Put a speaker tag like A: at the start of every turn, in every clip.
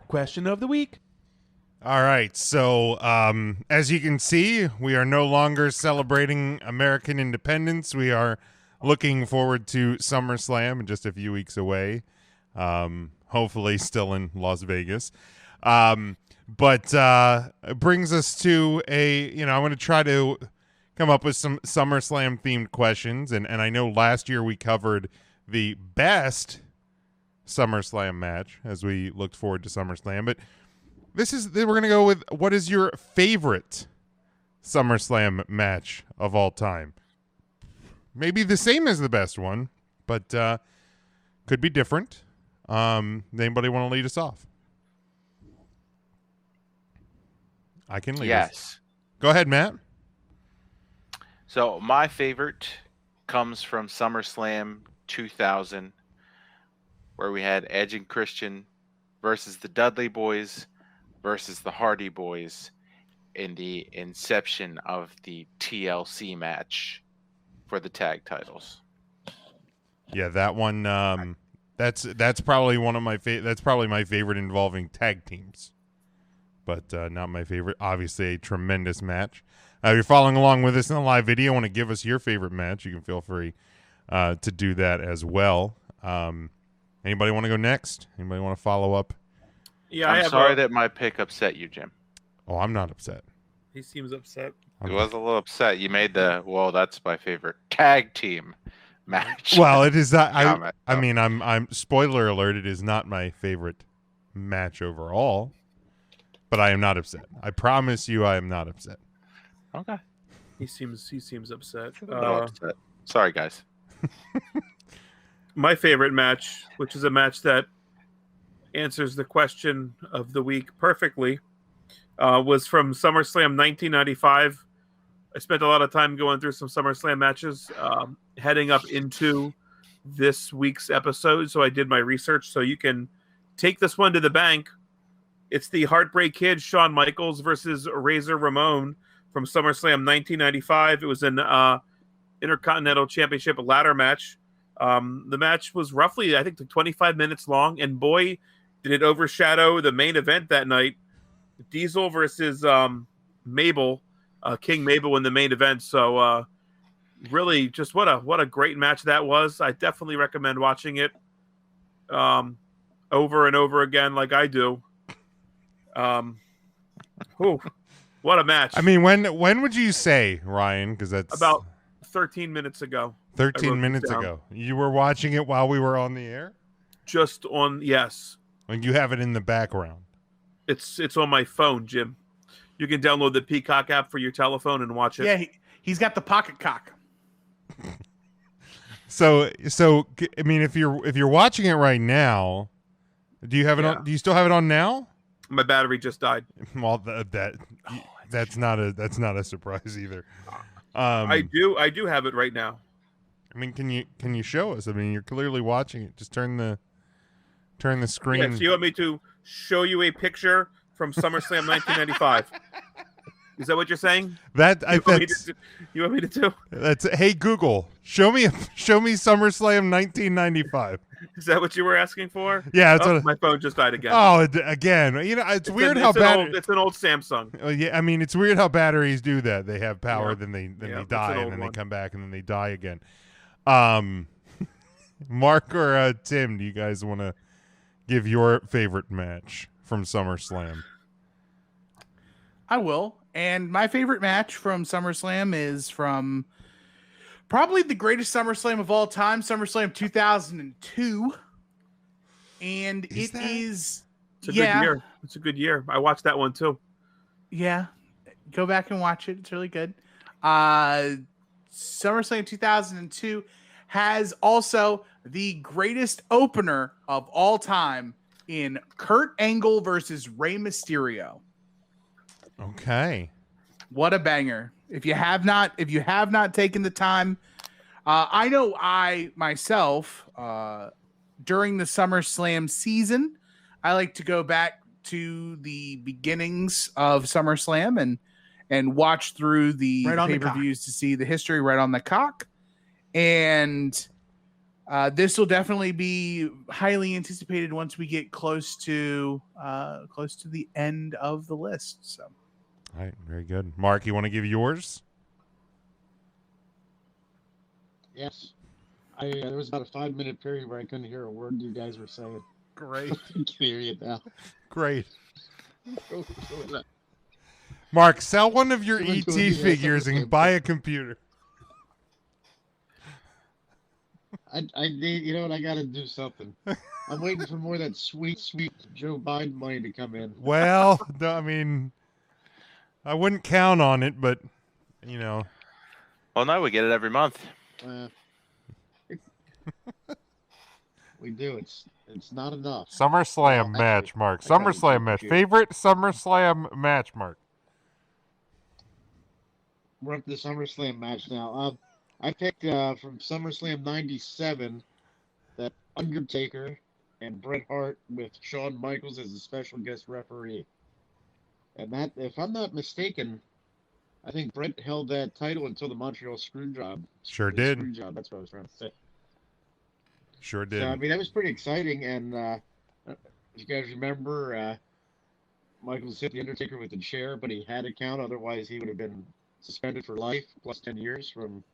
A: Question of the week.
B: All right. So, as you can see, we are no longer celebrating American independence. We are looking forward to SummerSlam in just a few weeks away. Hopefully still in Las Vegas. But it brings us to I'm going to try to come up with some SummerSlam themed questions. And I know last year we covered the best SummerSlam match as we looked forward to SummerSlam. But we're going to go with, what is your favorite SummerSlam match of all time? Maybe the same as the best one, but could be different. Anybody want to lead us off? I can lead us. Go ahead, Matt.
C: So my favorite comes from SummerSlam 2000, where we had Edge and Christian versus the Dudley Boys versus the Hardy Boys in the inception of the TLC match for the tag titles.
B: Yeah, that one. That's probably one of my that's probably my favorite involving tag teams, but not my favorite. Obviously, a tremendous match. If you're following along with us in the live video, want to give us your favorite match, you can feel free to do that as well. Anybody want to go next? Anybody want to follow up?
C: Yeah, I'm sorry that my pick upset you, Jim.
B: Oh, I'm not upset.
A: He seems upset.
C: He was a little upset. You made that's my favorite tag team match.
B: Well, it is not. I mean, I'm spoiler alert. It is not my favorite match overall, but I am not upset. I promise you, I am not upset.
C: Okay.
A: He seems upset.
C: Upset. Sorry, guys.
A: My favorite match, which is a match that answers the question of the week perfectly, was from SummerSlam 1995. I spent a lot of time going through some SummerSlam matches heading up into this week's episode, so I did my research, so you can take this one to the bank. It's the Heartbreak Kid, Shawn Michaels versus Razor Ramon from SummerSlam 1995. It was an Intercontinental Championship ladder match. The match was roughly, I think, 25 minutes long, and boy, did it overshadow the main event that night. Diesel versus Mabel, King Mabel in the main event. So really, just what a great match that was. I definitely recommend watching it over and over again, like I do. What a match!
B: I mean, when would you say, Ryan? Because that's
A: about 13 minutes ago.
B: 13 minutes ago. You were watching it while we were on the air?
A: Just on, yes.
B: And you have it in the background.
A: It's on my phone, Jim. You can download the Peacock app for your telephone and watch it.
D: Yeah, he's got the pocket cock.
B: So I mean, if you're watching it right now, do you have it on? Do you still have it on now?
A: My battery just died.
B: Well, that's not a surprise either.
A: I do have it right now.
B: I mean, can you show us? I mean, you're clearly watching it. Just turn the screen.
A: Yeah, so you want me to show you a picture from SummerSlam 1995? Is that what you're saying? You want me to do?
B: That's hey Google, show me SummerSlam 1995.
A: Is that what you were asking for?
B: Yeah,
A: my phone just died again.
B: Oh, again, it's weird how
A: it's an old Samsung.
B: Yeah, I mean, it's weird how batteries do that. They have power, then they die, and then
A: one.
B: they come back, and then they die again. Mark or Tim, do you guys want to give your favorite match from SummerSlam?
D: I will. And my favorite match from SummerSlam is from probably the greatest SummerSlam of all time, SummerSlam 2002. And it's
A: a good year. It's a good year. I watched that one too.
D: Yeah. Go back and watch it. It's really good. SummerSlam 2002 has also the greatest opener of all time in Kurt Angle versus Rey Mysterio.
B: Okay.
D: What a banger. If you have not taken the time, I know I myself, during the SummerSlam season, I like to go back to the beginnings of SummerSlam and watch through the pay-per-views to see the history right on the cock. And This will definitely be highly anticipated once we get close to the end of the list. So,
B: All right, very good. Mark, you want to give yours?
E: Yes. There was about a 5-minute period where I couldn't hear a word you guys were saying.
B: Great.
E: I can hear you now.
B: Great. Mark, sell one of your
E: Go into
B: ET
E: a
B: figures and
E: SummerSlam.
B: buy a computer.
E: I need, you know what? I got to do something. I'm waiting for more of that sweet Joe Biden money to come in.
B: Well, no, I mean, I wouldn't count on it, but, you know.
C: Well, no, we get it every month.
E: We do. It's not enough.
B: SummerSlam
E: Well,
B: match,
E: actually,
B: Mark.
E: I got it
B: SummerSlam
E: on
B: match.
E: computer.
B: Favorite SummerSlam match, Mark.
E: We're up to the SummerSlam match now. I picked from SummerSlam '97 that Undertaker and Bret Hart with Shawn Michaels as a special guest referee. And that, if I'm not mistaken, I think Bret held that title until the Montreal Screwjob.
B: Sure
E: The
B: did.
E: Screwjob, that's what I was trying to say.
B: Sure did.
E: So, I mean, that was pretty exciting. And if you guys remember, Michaels hit the Undertaker with the chair, but he had a count. Otherwise, he would have been suspended for life, plus 10 years from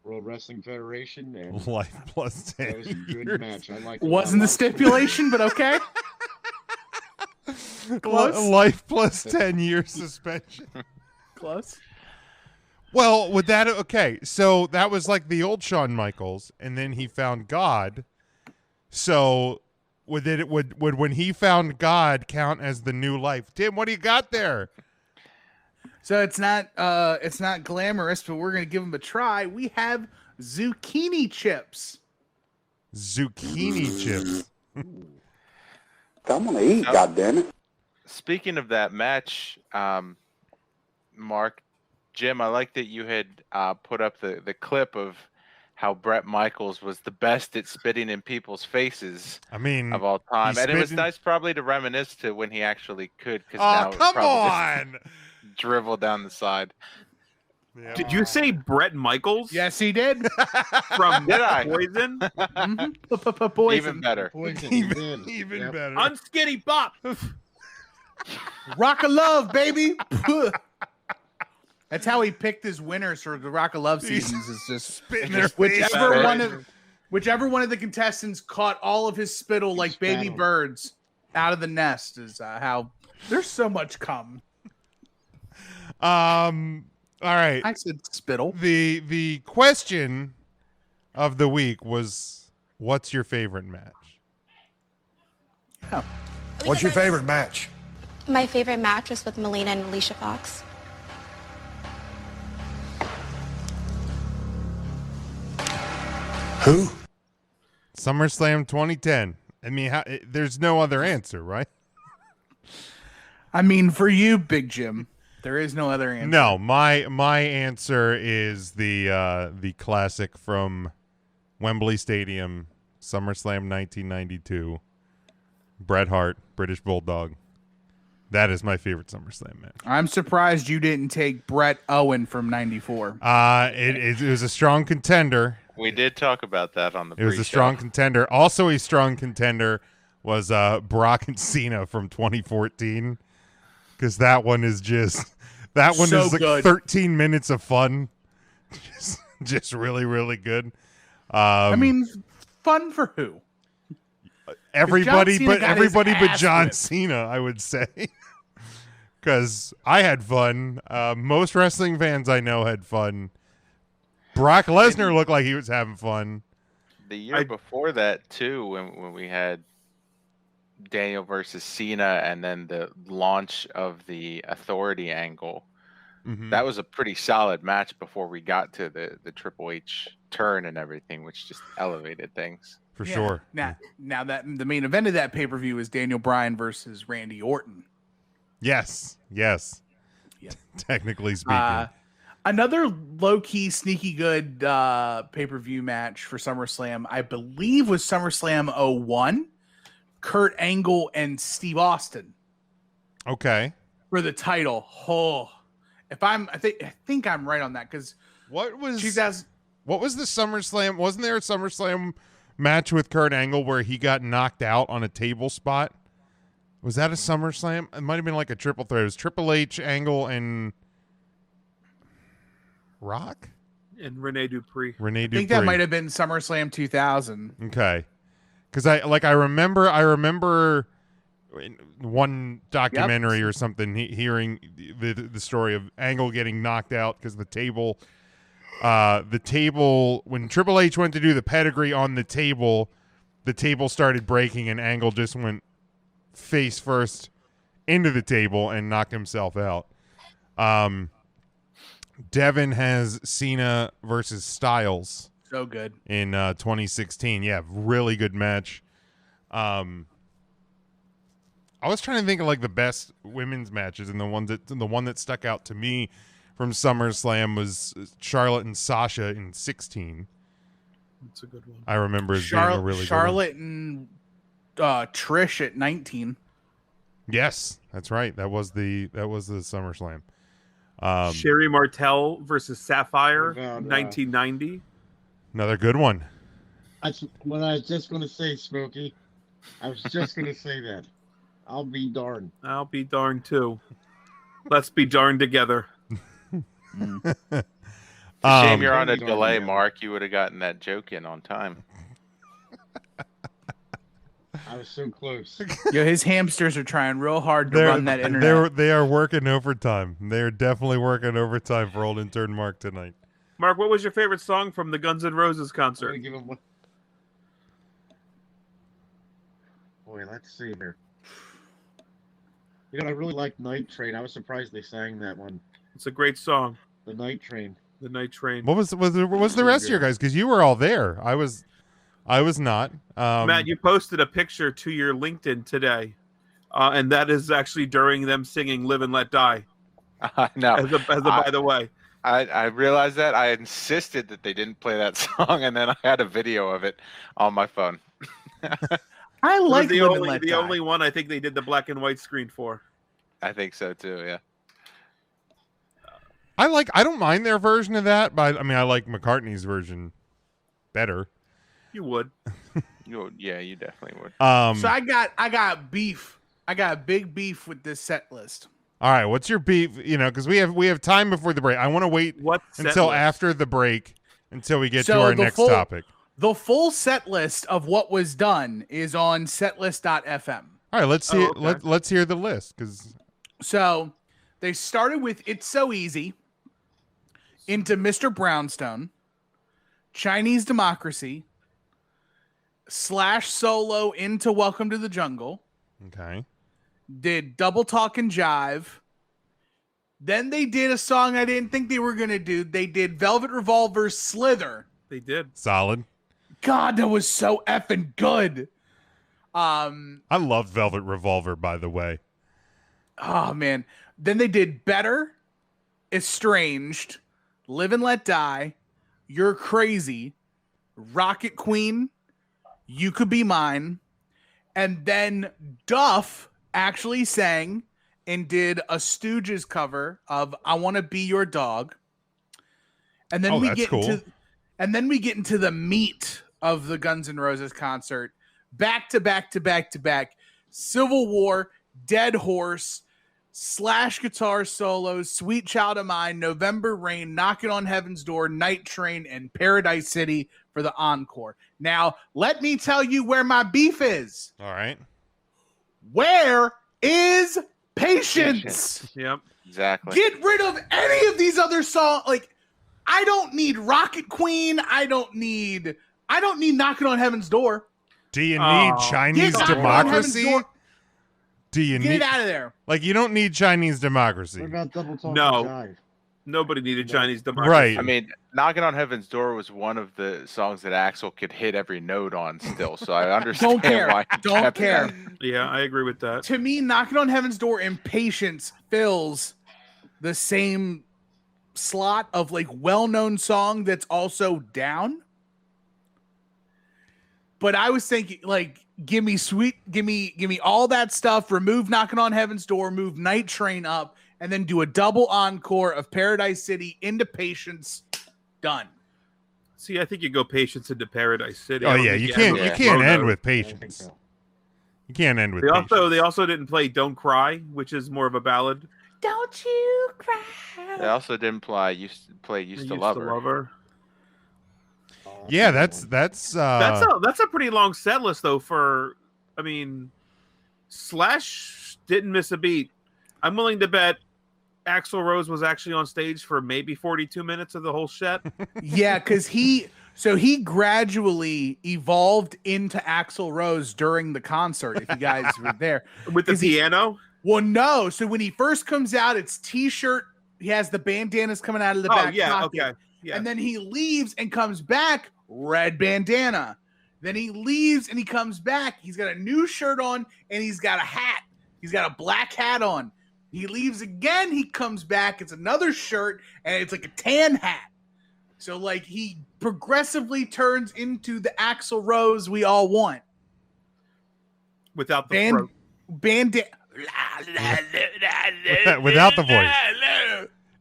E: World Wrestling Federation. And
B: Life plus 10
E: that was a good
B: years.
E: match. I liked it.
D: wasn't the stipulation, but okay. Close.
B: Life plus 10 years suspension.
D: Close.
B: Well, with that, okay, so that was like the old Shawn Michaels, and then he found God. So would when he found God count as the new life? Tim, what do you got there?
D: So it's not glamorous, but we're gonna give them a try. We have zucchini chips.
B: Zucchini chips.
F: I'm gonna eat, goddammit.
C: Speaking of that match, Mark, Jim, I like that you had put up the clip of how Bret Michaels was the best at spitting in people's faces
B: I mean,
C: of all time.
B: he
C: And it was
B: spit in-
C: nice probably to reminisce to when he actually could. Cause
B: oh,
C: now it's
B: come
C: probably
B: on.
C: just drivel down the side.
B: Yeah.
A: Did you say Brett Michaels
D: Yes, he did.
A: from
C: Did I?
A: Poison?
D: Poison.
C: Even better.
E: Poison, he
B: Even,
E: did.
B: even
E: Yep.
B: better.
A: Unskinny Bop.
D: Rock of Love, baby. That's how he picked his winners for the Rock of Love seasons. Is just
B: Spit in their face.
D: whichever one of the contestants caught all of his spittle like baby
E: Spattle.
D: birds out of the nest is how. There's so much cum.
B: All right.
D: I said spittle.
B: The question of the week was, what's your favorite match?
D: Yeah.
G: What's your favorite match?
H: My favorite match was with Melina and Alicia Fox.
G: Who?
B: SummerSlam 2010. I mean, there's no other answer, right?
D: I mean, for you, Big Jim, there is no other answer.
B: No, my answer is the classic from Wembley Stadium, SummerSlam 1992. Bret Hart, British Bulldog. That is my favorite SummerSlam match.
D: I'm surprised you didn't take Brett Owen from '94.
B: It was a strong contender.
C: We did talk about that on the
B: It was a
C: pre-show.
B: strong contender. Also a strong contender was Brock and Cena from 2014. Because that one is just
D: So
B: is like
D: good.
B: 13 minutes of fun. Just really, really good.
D: I mean, fun for who?
B: Everybody
D: John Cena
B: but
D: got his ass
B: John
D: whipped.
B: Cena, I would say. Because I had fun. Most wrestling fans I know had fun. Brock Lesnar looked like he was having fun.
C: The year before that, too, when we had Daniel versus Cena and then the launch of the Authority angle,
B: Mhm.
C: that was a pretty solid match before we got to the Triple H turn and everything, which just elevated things.
B: For
D: Yeah.
B: sure.
D: Now that the main event of that pay-per-view is Daniel Bryan versus Randy Orton.
B: Yes. Yes.
D: Yep.
B: Technically speaking.
D: Another low-key, sneaky good pay-per-view match for SummerSlam, I believe, was SummerSlam 01. Kurt Angle and Steve Austin
B: Okay.
D: for the title. Oh, I think I'm right on that because
B: What was
D: 2000.
B: the SummerSlam? Wasn't there a SummerSlam match with Kurt Angle where he got knocked out on a table spot? Was that a SummerSlam? It might have been like a triple threat. It was Triple H, Angle, and Rock?
A: And Rene Dupree.
B: Rene
D: I
B: Dupree.
D: think that might have been SummerSlam 2000.
B: Okay. Because I remember in one documentary or something hearing the story of Angle getting knocked out because the table when Triple H went to do the pedigree on the table started breaking and Angle just went face first into the table and knocked himself out. Devin has Cena versus Styles.
D: So good.
B: In 2016. Yeah, really good match. I was trying to think of like the best women's matches, and the one that stuck out to me from SummerSlam was Charlotte and Sasha in 16.
A: That's a good one.
B: I remember as being a really
D: Charlotte
B: good
D: and Trish at 19.
B: Yes, that's right. That was the SummerSlam.
A: Sherry Martel versus Sapphire,
E: About,
A: 1990.
B: Another good one.
E: That's what I was just going to say, Smokey. I was just going to say that. I'll be darned.
A: I'll be darned too. Let's be darned together.
C: Shame you're on a
E: Darn
C: delay,
E: together.
C: Mark. You would have gotten that joke in on time.
E: I was so close.
D: Yo, his hamsters are trying real hard to run that internet.
B: They are working overtime. They are definitely working overtime for old intern Mark tonight.
A: Mark, what was your favorite song from the Guns N' Roses
E: I'm
A: concert?
E: gonna give him one. Boy, let's see here. I really liked Night Train. I was surprised they sang that one.
A: It's a great song,
E: The Night Train.
A: The Night Train.
B: What was the rest of your guys? Because you were all there. I was not.
A: Matt, you posted a picture to your LinkedIn today, and that is actually during them singing "Live and Let Die."
C: No,
A: By the way,
C: I realized that. I insisted that they didn't play that song, and then I had a video of it on my phone.
D: I
A: it was
D: like
A: the
D: Live and
A: only
D: Let
A: the
D: Die.
A: only one I think they did the black and white screen for.
C: I think so too. Yeah.
B: I don't mind their version of that, but I mean I like McCartney's version better.
A: You would.
C: Yeah, you definitely would.
D: So I got beef. I got big beef with this set list.
B: All right, what's your beef? Because we have time before the break. I want to wait
A: What set
B: until
A: list?
B: after the break until we get
D: So
B: to our
D: the
B: next
D: full-
B: topic.
D: The full set list of what was done is on setlist.fm.
B: All right, let's see.
A: Oh, okay.
B: Let's hear the list because
D: So they started with It's So Easy, into Mr. Brownstone, Chinese Democracy, Slash solo into Welcome to the Jungle,
B: okay.
D: did Double Talk and Jive. Then they did a song I didn't think they were going to do. They did Velvet Revolver's Slither.
A: They did.
B: Solid.
D: God, that was so effing good.
B: I love Velvet Revolver, by the way.
D: Oh, man. Then they did Better, Estranged, Live and Let Die, You're Crazy, Rocket Queen, You Could Be Mine. And then Duff actually sang and did a Stooges cover of I Want to Be Your Dog. And then we get into the meat of the Guns N' Roses concert. Back to back. Civil War, Dead Horse, Slash guitar solos, Sweet Child of Mine, November Rain, Knocking on Heaven's Door, Night Train, and Paradise City for the encore. Now, let me tell you where my beef is.
B: All right.
D: Where is Patience?
A: Yep.
C: Exactly.
D: Get rid of any of these other songs. Like, I don't need Rocket Queen. I don't need Knocking on Heaven's Door.
B: Do you need Chinese
D: Get Knocking on Heaven's
B: Democracy?
D: Door.
B: Do you
D: Get
B: need
D: it out of there.
B: like you don't need Chinese Democracy?
E: What about Double Talk
A: No.
E: and Jive?
A: Nobody needed Chinese Democracy.
B: Right.
C: I mean, Knocking on Heaven's Door was one of the songs that Axel could hit every note on still, so I understand
D: Don't care.
C: why. he
D: Don't
C: kept
D: care.
C: that.
A: Yeah, I agree with that.
D: To me, Knocking on Heaven's Door and Patience fills the same slot of like well-known song that's also down. But I was thinking like give me all that stuff, remove Knocking on Heaven's Door, move Night Train up, and then do a double encore of Paradise City into Patience. Done.
A: See, I think you go Patience into Paradise City.
B: Oh
A: I don't
B: yeah,
A: think
B: you can't.
C: Yeah.
B: You can't
A: Low
B: end
A: Note.
B: with
E: I think
B: Patience.
E: so.
B: You can't end with.
A: They
B: Patience.
A: also didn't play Don't Cry, which is more of a ballad.
D: Don't you cry.
C: They also didn't play Used to Love Her.
E: Oh,
B: Yeah,
E: a good
B: that's
E: one.
A: That's a pretty long set list though. I mean, Slash didn't miss a beat. I'm willing to bet Axl Rose was actually on stage for maybe 42 minutes of the whole set.
D: Yeah, because he gradually evolved into Axl Rose during the concert. If you guys were there,
A: With the
D: 'Cause he-
A: piano?
D: well, no. So when he first comes out, it's T-shirt. He has the bandanas coming out of the back pocket.
A: Okay. Yeah.
D: And then he leaves and comes back, red bandana. Then he leaves and he comes back. He's got a new shirt on and he's got a hat. He's got a black hat on. He leaves again. He comes back. It's another shirt and it's like a tan hat. So like he progressively turns into the Axl Rose we all want.
A: Without the throat.
B: Without the voice.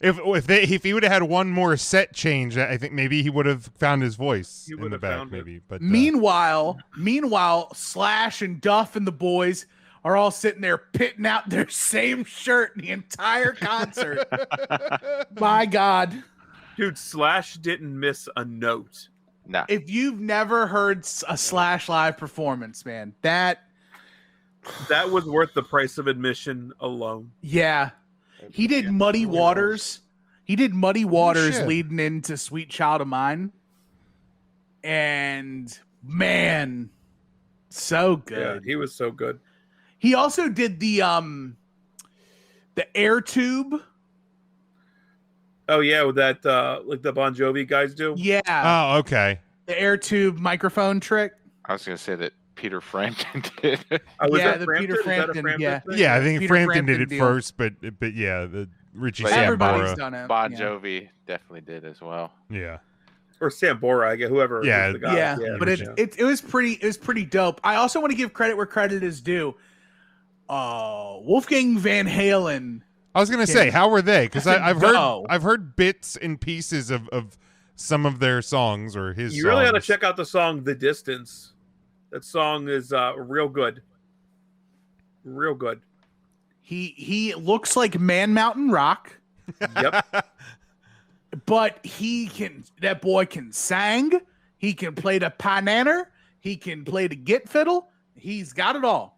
B: If he would have had one more set change, I think maybe he would have found his voice
A: He
B: in
A: would
B: the
A: have
B: back,
A: found it.
B: maybe. But
D: Meanwhile, Slash and Duff and the boys are all sitting there pitting out their same shirt the entire concert. My God.
A: Dude, Slash didn't miss a note.
C: No.
D: If you've never heard a Slash live performance, man, that
A: was worth the price of admission alone.
D: yeah. He did Muddy Waters. He did Muddy Waters
B: shit.
D: leading into Sweet Child of Mine. And man, so good.
A: Yeah, he was so good.
D: He also did the air tube.
A: Oh yeah, with that like the Bon Jovi guys do.
D: Yeah.
B: oh, okay.
D: The air tube microphone trick.
C: I was going to say that Peter Frampton did.
A: Was
D: Yeah,
A: that
D: the
A: Frampton?
D: Peter
A: Is that a
D: Frampton,
A: Frampton
D: yeah.
A: thing?
B: Yeah, I think
D: Peter
B: Frampton did
D: Frampton
B: it
D: deal.
B: first, but yeah, the Richie
C: But
D: Everybody's
B: Sambora.
D: done it.
C: Bon
D: yeah.
C: Jovi definitely did as well.
B: Yeah.
A: Or Sambora, I guess, whoever.
B: Yeah,
A: was the guy.
D: Yeah, but
A: yeah.
D: it was pretty dope. I also want to give credit where credit is due. Wolfgang Van Halen.
B: I was gonna say, how were they? Because I've
D: Go.
B: heard bits and pieces of some of their songs or his.
A: You really ought to
B: songs.
A: check out the song "The Distance." That song is real good. Real good.
D: He looks like Man Mountain Rock,
A: Yep.
D: but that boy can sing. He can play the pioneer. He can play the git fiddle. He's got it all.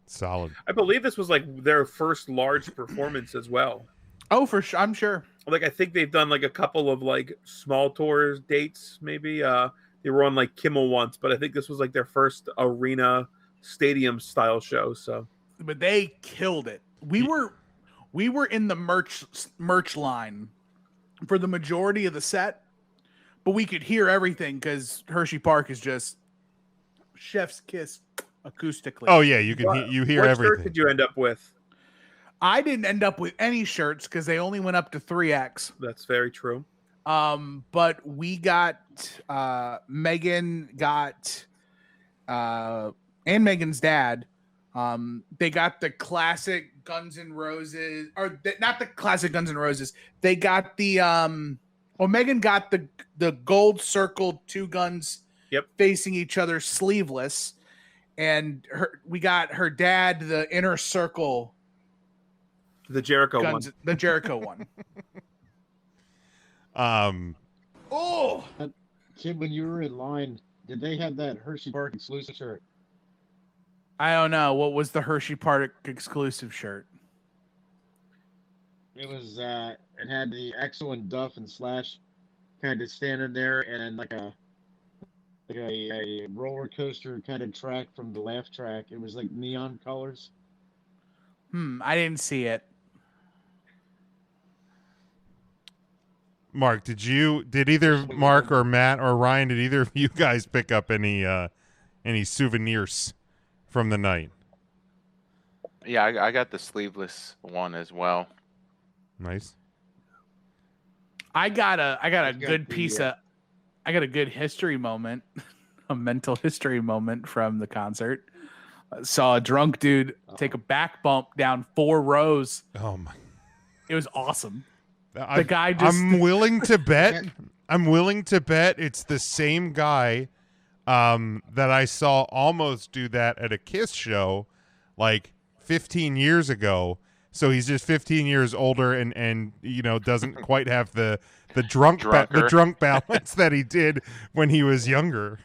B: Solid.
A: I believe this was like their first large performance as well.
D: Oh, for sure. I'm sure.
A: Like I think they've done like a couple of like small tour dates, maybe. They were on like Kimmel once, but I think this was like their first arena stadium style show. So,
D: But they killed it. We were in the merch line for the majority of the set, but we could hear everything because Hershey Park is just chef's kiss acoustically.
B: Oh yeah, you can you hear
A: what
B: everything.
A: shirt did you end up with?
D: I didn't end up with any shirts because they only went up to 3X.
A: That's very true.
D: But we got Megan got and Megan's dad. They got the classic Guns N' Roses, or not the classic Guns N' Roses. They got the Megan got the gold circled two guns facing each other sleeveless. And we got her dad the inner circle,
A: The Jericho
D: guns,
A: one.
D: the Jericho one. Oh,
E: Tim, when you were in line, did they have that Hershey Park exclusive shirt?
D: I don't know. What was the Hershey Park exclusive shirt?
E: It was it had the Axl and Duff and Slash kind of standing there, and like a roller coaster kind of track from the laugh track. It was like neon colors.
D: I didn't see it.
B: Mark, did either Mark or Matt or Ryan, did either of you guys pick up any souvenirs from the night?
C: Yeah, I got the sleeveless one as well.
B: Nice.
D: I got a good
E: the,
D: piece of I got a good history moment, a mental history moment from the concert. Saw a drunk dude take a back bump down 4 rows.
B: Oh my!
D: It was awesome.
B: The
D: guy just
B: I'm willing to bet. I'm willing to bet it's the same guy that I saw almost do that at a Kiss show like 15 years ago. So he's just 15 years older and doesn't quite have the drunk balance that he did when he was younger.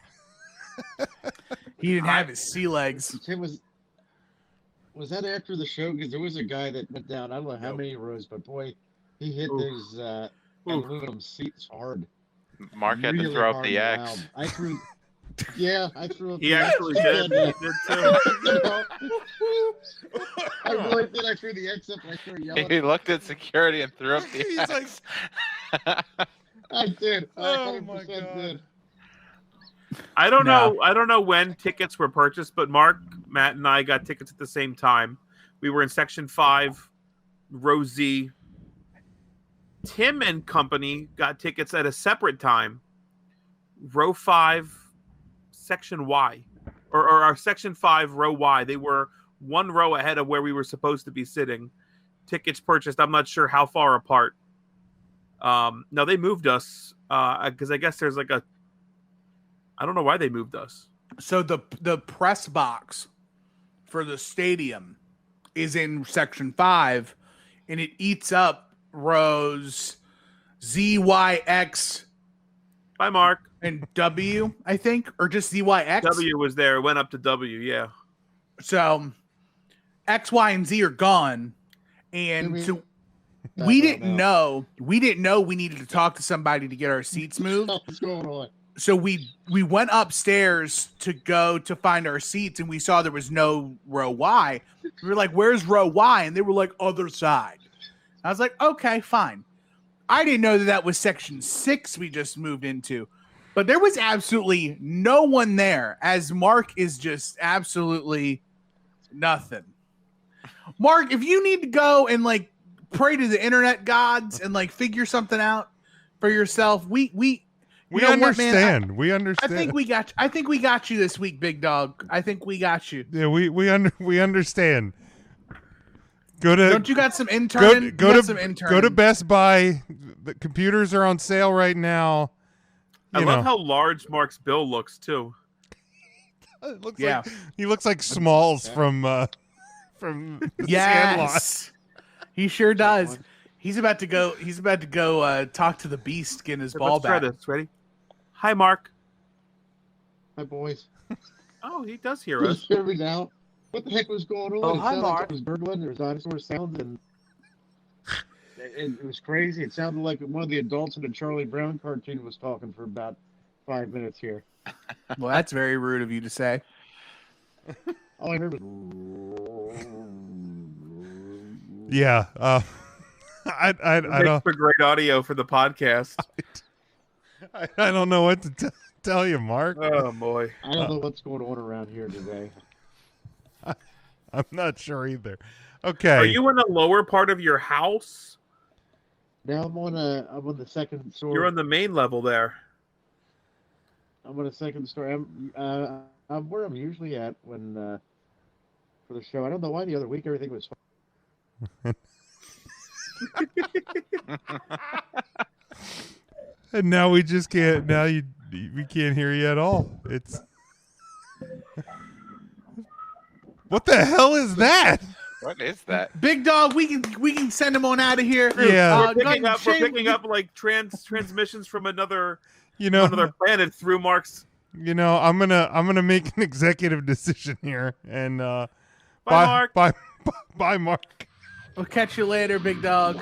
D: He didn't have his sea legs.
E: Tim, was that after the show? Because there was a guy that went down, I don't know how many rows, but boy, he hit those aluminum seats hard.
C: Mark had to throw up the X.
E: I threw up
A: He
E: the
A: actually
E: X.
A: did. He did too.
E: I really did. I threw the X up and I started yelling.
C: He looked at security and threw up the
B: He's
C: X.
E: I did. I
B: Oh
E: 100%
B: my God.
E: did.
A: I don't know when tickets were purchased, but Mark, Matt, and I got tickets at the same time. We were in section 5, row Z. Tim and company got tickets at a separate time, row 5, section Y, or our section 5, row Y. They were one row ahead of where we were supposed to be sitting. Tickets purchased, I'm not sure how far apart. No, they moved us because I guess there's like I don't know why they moved us.
D: So the press box for the stadium is in section 5, and it eats up rows Z, Y, X,
A: Bye, Mark.
D: and W, I think, or just Z, Y, X.
A: W was there. It went up to W, yeah.
D: So X, Y, and Z are gone, and so we didn't know we needed to talk to somebody to get our seats moved.
E: What's going on?
D: So we went upstairs to go to find our seats, and we saw there was no row Y. We were like, "Where's row Y?" And they were like, "Other side." I was like, "Okay, fine." I didn't know that was section 6 we just moved into, but there was absolutely no one there. As Mark is just absolutely nothing. Mark, if you need to go and like pray to the internet gods and like figure something out for yourself, we
B: understand.
D: What,
B: we understand.
D: I think we got you this week, big dog. I think we got you.
B: Yeah, we understand.
D: Don't you got some intern?
B: Go to Best Buy. The computers are on sale right now.
A: I love how large Mark's bill looks too.
B: It looks like he looks like Smalls from
D: yes, he sure does. He's about to go talk to the Beast, getting his ball back.
A: Ready? Hi, Mark.
E: Hi, boys.
A: Oh, he does hear
E: Can you
A: us.
E: hear me now? What the heck was going on?
D: Oh,
E: It
D: hi,
E: sounded
D: Mark.
E: like it was Birdland. There was dinosaur sounds, and it was crazy. It sounded like one of the adults in a Charlie Brown cartoon was talking for about 5 minutes here.
D: Well, that's very rude of you to say.
E: All I heard was...
B: Yeah. I don't
A: for great audio for the podcast.
B: I don't know what to tell you, Mark.
A: Oh boy,
E: I don't know what's going on around here today.
B: I'm not sure either. Okay.
A: Are you in the lower part of your house?
E: Now I'm on the second story.
A: You're on the main level there.
E: I'm on the second story. I'm where I'm usually at when for the show. I don't know why the other week everything was fine.
B: And now we just can't. Now we can't hear you at all. It's what the hell is that?
C: What is that?
D: Big dog, we can send him on out of here.
B: Yeah.
A: We're picking up like transmissions from another planet through Mark's.
B: I'm gonna make an executive decision here, and
A: Bye, Mark.
B: Bye, Mark.
D: We'll catch you later, big dog.